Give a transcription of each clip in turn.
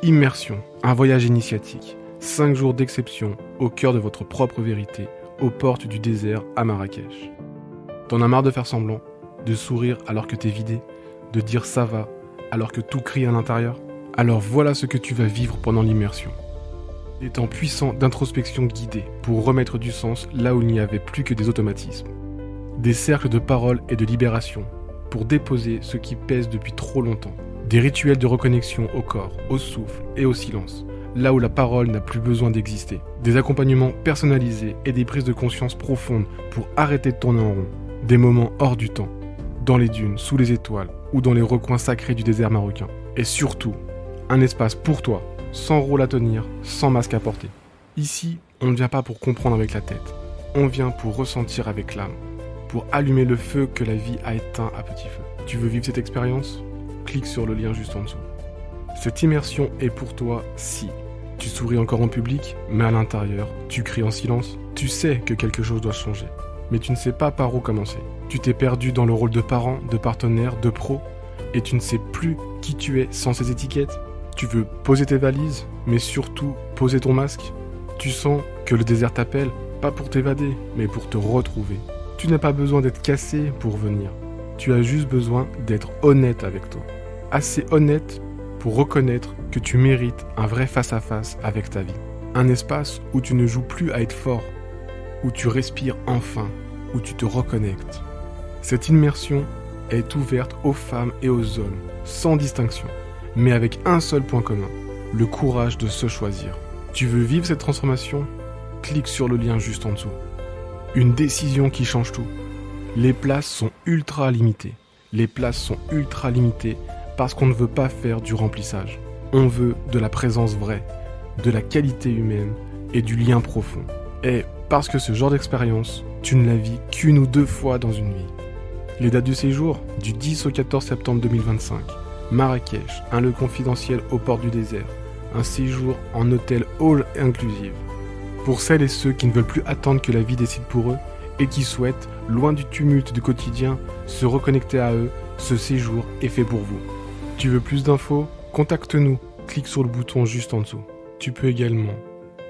Immersion, un voyage initiatique. 5 jours d'exception au cœur de votre propre vérité, aux portes du désert à Marrakech. T'en as marre de faire semblant, de sourire alors que t'es vidé, de dire ça va alors que tout crie à l'intérieur? Alors voilà ce que tu vas vivre pendant l'immersion. Des temps puissants d'introspection guidée pour remettre du sens là où il n'y avait plus que des automatismes. Des cercles de parole et de libération pour déposer ce qui pèse depuis trop longtemps. Des rituels de reconnexion au corps, au souffle et au silence, là où la parole n'a plus besoin d'exister. Des accompagnements personnalisés et des prises de conscience profondes pour arrêter de tourner en rond. Des moments hors du temps, dans les dunes, sous les étoiles ou dans les recoins sacrés du désert marocain. Et surtout, un espace pour toi, sans rôle à tenir, sans masque à porter. Ici, on ne vient pas pour comprendre avec la tête, on vient pour ressentir avec l'âme, pour allumer le feu que la vie a éteint à petit feu. Tu veux vivre cette expérience ? Clique sur le lien juste en dessous. Cette immersion est pour toi si tu souris encore en public, mais à l'intérieur, tu cries en silence. Tu sais que quelque chose doit changer, mais tu ne sais pas par où commencer. Tu t'es perdu dans le rôle de parent, de partenaire, de pro, et tu ne sais plus qui tu es sans ces étiquettes. Tu veux poser tes valises, mais surtout poser ton masque. Tu sens que le désert t'appelle, pas pour t'évader, mais pour te retrouver. Tu n'as pas besoin d'être cassé pour venir. Tu as juste besoin d'être honnête avec toi. Assez honnête pour reconnaître que tu mérites un vrai face-à-face avec ta vie. Un espace où tu ne joues plus à être fort, où tu respires enfin, où tu te reconnectes. Cette immersion est ouverte aux femmes et aux hommes, sans distinction, mais avec un seul point commun, le courage de se choisir. Tu veux vivre cette transformation ? Clique sur le lien juste en dessous. Une décision qui change tout. Les places sont ultra limitées. Les places sont ultra limitées parce qu'on ne veut pas faire du remplissage. On veut de la présence vraie, de la qualité humaine et du lien profond. Et parce que ce genre d'expérience, tu ne la vis qu'une ou deux fois dans une vie. Les dates du séjour, du 10 au 14 septembre 2025. Marrakech, un lieu confidentiel aux portes du désert. Un séjour en hôtel all inclusive. Pour celles et ceux qui ne veulent plus attendre que la vie décide pour eux et qui souhaitent, loin du tumulte du quotidien, se reconnecter à eux, ce séjour est fait pour vous. Tu veux plus d'infos ? Contacte-nous, clique sur le bouton juste en dessous. Tu peux également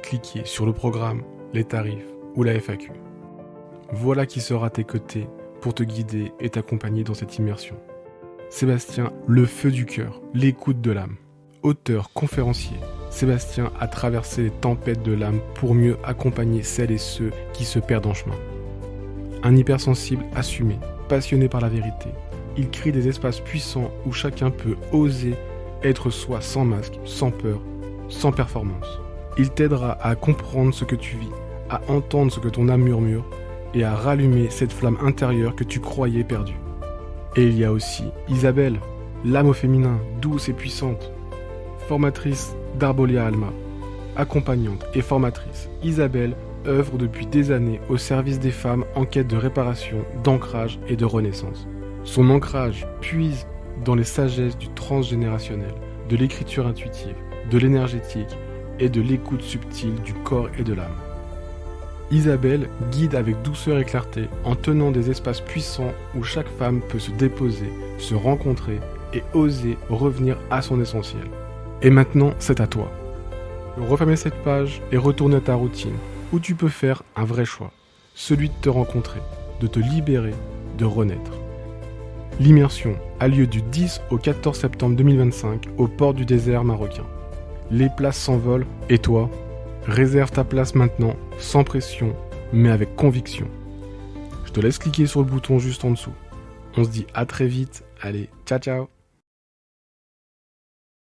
cliquer sur le programme, les tarifs ou la FAQ. Voilà qui sera à tes côtés pour te guider et t'accompagner dans cette immersion. Sébastien, le feu du cœur, l'écoute de l'âme. Auteur, conférencier, Sébastien a traversé les tempêtes de l'âme pour mieux accompagner celles et ceux qui se perdent en chemin. Un hypersensible assumé, passionné par la vérité, il crée des espaces puissants où chacun peut oser être soi sans masque, sans peur, sans performance. Il t'aidera à comprendre ce que tu vis, à entendre ce que ton âme murmure et à rallumer cette flamme intérieure que tu croyais perdue. Et il y a aussi Isabelle, l'âme au féminin, douce et puissante. Formatrice d'Arbolia Alma, accompagnante et formatrice, Isabelle œuvre depuis des années au service des femmes en quête de réparation, d'ancrage et de renaissance. Son ancrage puise dans les sagesses du transgénérationnel, de l'écriture intuitive, de l'énergétique et de l'écoute subtile du corps et de l'âme. Isabelle guide avec douceur et clarté en tenant des espaces puissants où chaque femme peut se déposer, se rencontrer et oser revenir à son essentiel. Et maintenant, c'est à toi. Refermer cette page et retourner à ta routine, où tu peux faire un vrai choix, celui de te rencontrer, de te libérer, de renaître. L'immersion a lieu du 10 au 14 septembre 2025 aux portes du désert marocain. Les places s'envolent et toi, réserve ta place maintenant, sans pression, mais avec conviction. Je te laisse cliquer sur le bouton juste en dessous. On se dit à très vite, allez, ciao ciao.